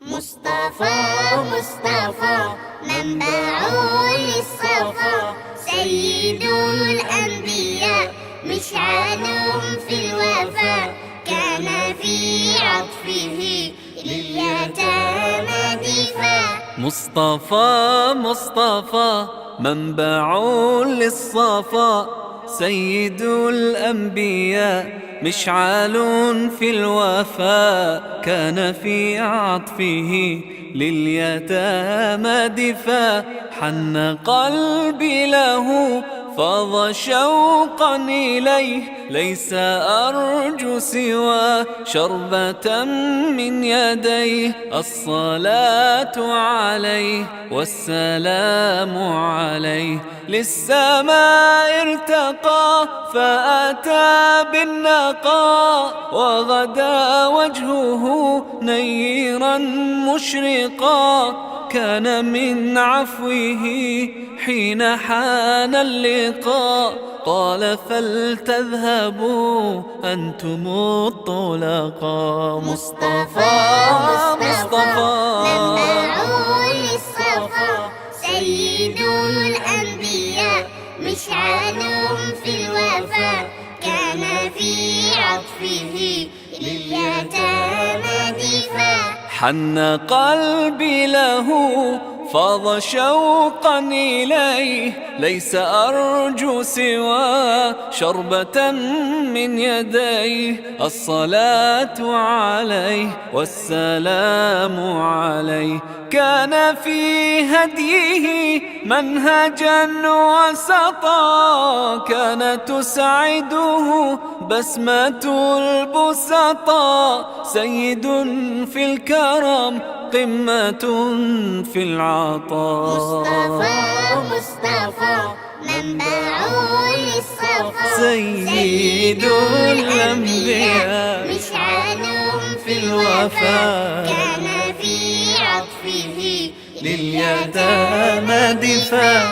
مصطفى مصطفى منبع للصفا، سيد الأنبياء مشعل في الوفا، كان في عطفه لليتامى دفاع. مصطفى مصطفى منبع للصفا، سيد الأنبياء مشعل في الوفا، كان في عطفه لليتامى دفاع. حن قلبي له فاض شوقا إليه، ليس أرجو سوى شربة من يديه. الصلاة عليه والسلام عليه، للسماء ارتقى فأتى بالنقاء، وغدا وجهه نيرا مشرقا. كان من عفوه حين حان اللقاء، قال فلتذهبوا أنتم الطلقاء. مصطفى مصطفى منبع للصفا، سيد الأنبياء مشعل في الوفا، كان في عطفه لليتامى دفاع. حن قلبي له فاض شوقا إليه، ليس أرجو سوى شربة من يديه. الصلاة عليه والسلام عليه، كان في هديه منهجا وسطا، كانت تسعده بسمة البسطاء. سيد في الكرم قمة في العطاء. مصطفى مصطفى منبع للصفا، سيد الأنبياء مشعل في الوفا، كان في عطفه لليتامى دفاع.